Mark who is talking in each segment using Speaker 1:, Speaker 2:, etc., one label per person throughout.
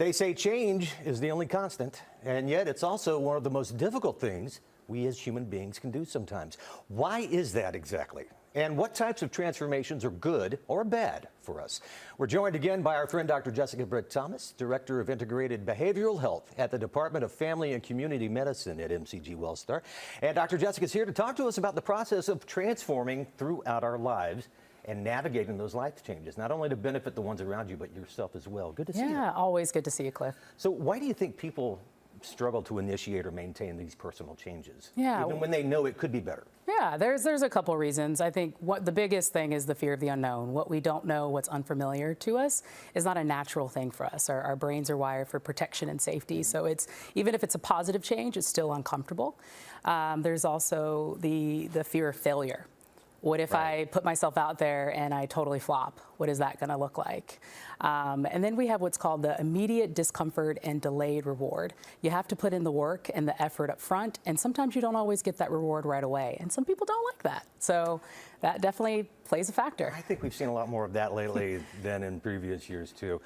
Speaker 1: They say change is the only constant, and yet it's also one of the most difficult things we as human beings can do sometimes. Why is that exactly? And what types of transformations are good or bad for us? We're joined again by our friend Dr. Jess Britt-Thomas, Director of Integrated Behavioral Health at the Department of Family and Community Medicine at MCG Wellstar. And Dr. Jessica is here to talk to us about the process of transforming throughout our lives and navigating those life changes, not only to benefit the ones around you, but yourself as well. Good to see you.
Speaker 2: Yeah, always good to see you, Cliff.
Speaker 1: So why do you think people struggle to initiate or maintain these personal changes,
Speaker 2: Yeah.
Speaker 1: even when they know it could be better?
Speaker 2: Yeah, there's a couple reasons. I think what the biggest thing is the fear of the unknown. What we don't know, what's unfamiliar to us, is not a natural thing for us. Our brains are wired for protection and safety, so it's even if it's a positive change, it's still uncomfortable. There's also the fear of failure. What if I put myself out there and I totally flop? What is that going to look like? And then we have what's called the immediate discomfort and delayed reward. You have to put in the work and the effort up front, and sometimes you don't always get that reward right away. And some people don't like that. So that definitely plays a factor.
Speaker 1: I think we've seen a lot more of that lately than in previous years, too.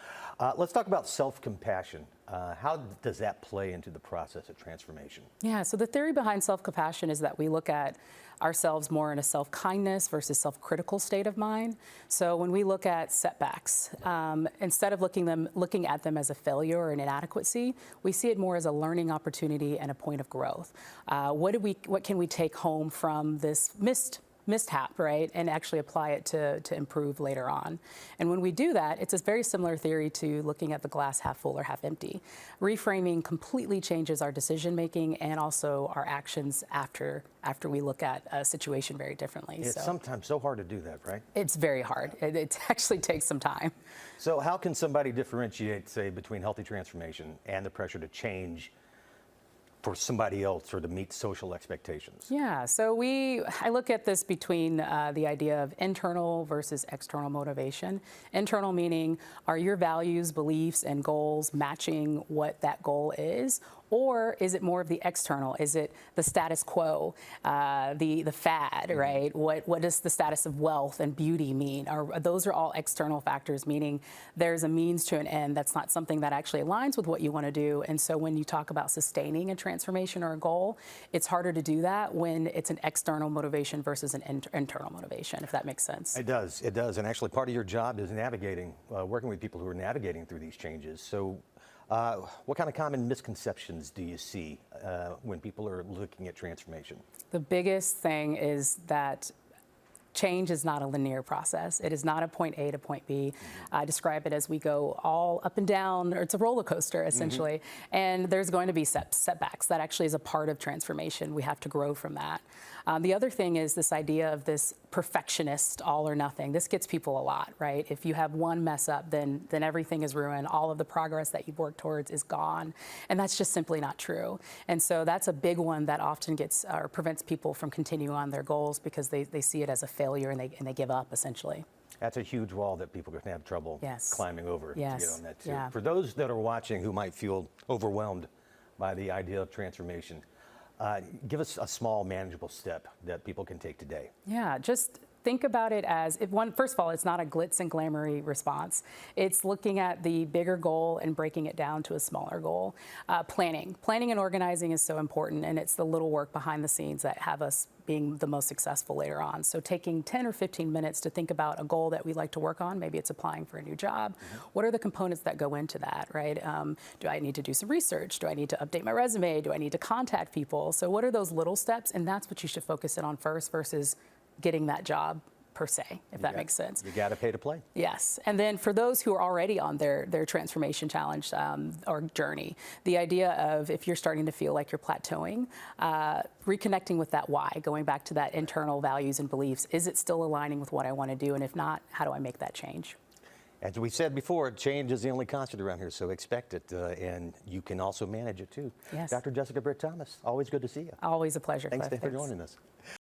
Speaker 1: Let's talk about self-compassion. How does that play into the process of transformation?
Speaker 2: Yeah, so the theory behind self-compassion is that we look at ourselves more in a self-kindness versus self-critical state of mind. So when we look at setbacks, instead of looking at them as a failure or an inadequacy, we see it more as a learning opportunity and a point of growth. What can we take home from this mishap, right, and actually apply it to improve later on. And when we do that, it's a very similar theory to looking at the glass half full or half empty. Reframing completely changes our decision making and also our actions after we look at a situation very differently.
Speaker 1: It's sometimes so hard to do that, right?
Speaker 2: It's very hard. It actually takes some time.
Speaker 1: So how can somebody differentiate, say, between healthy transformation and the pressure to change for somebody else or to meet social expectations?
Speaker 2: Yeah, so I look at this between the idea of internal versus external motivation. Internal meaning, are your values, beliefs, and goals matching what that goal is? Or is it more of the external? Is it the status quo, the fad, right? What does the status of wealth and beauty mean? Those are all external factors, meaning there's a means to an end that's not something that actually aligns with what you want to do. And so when you talk about sustaining a transformation or a goal, it's harder to do that when it's an external motivation versus an internal motivation, if that makes sense.
Speaker 1: It does, it does. And actually part of your job is navigating, working with people who are navigating through these changes. So what kind of common misconceptions do you see when people are looking at transformation?
Speaker 2: The biggest thing is that change is not a linear process. It is not a point A to point B. I describe it as we go all up and down, or it's a roller coaster essentially. And there's going to be setbacks. That actually is a part of transformation. We have to grow from that. The other thing is this idea of this perfectionist all or nothing. This gets people a lot, right? If you have one mess up, then everything is ruined. All of the progress that you've worked towards is gone. And that's just simply not true. And so that's a big one that often gets or prevents people from continuing on their goals because they see it as a failure and they give up essentially.
Speaker 1: That's a huge wall that people are going to have trouble climbing over to get on that too.
Speaker 2: Yeah.
Speaker 1: For those that are watching who might feel overwhelmed by the idea of transformation, give us a small manageable step that people can take today.
Speaker 2: Yeah, just think about it as, first of all, it's not a glitz and glamoury response. It's looking at the bigger goal and breaking it down to a smaller goal. Planning and organizing is so important, and it's the little work behind the scenes that have us being the most successful later on. So taking 10 or 15 minutes to think about a goal that we'd like to work on, maybe it's applying for a new job. What are the components that go into that, right? Do I need to do some research? Do I need to update my resume? Do I need to contact people? So what are those little steps? And that's what you should focus in on first versus getting that job per se, if that makes sense.
Speaker 1: You got to pay to play.
Speaker 2: Yes, and then for those who are already on their transformation challenge or journey, the idea of if you're starting to feel like you're plateauing, reconnecting with that why, going back to that internal values and beliefs, is it still aligning with what I want to do? And if not, how do I make that change?
Speaker 1: As we said before, change is the only constant around here, so expect it, and you can also manage it too.
Speaker 2: Yes.
Speaker 1: Dr. Jessica Britt-Thomas, always good to see you.
Speaker 2: Always a pleasure.
Speaker 1: Thanks
Speaker 2: Cliff.
Speaker 1: for joining us.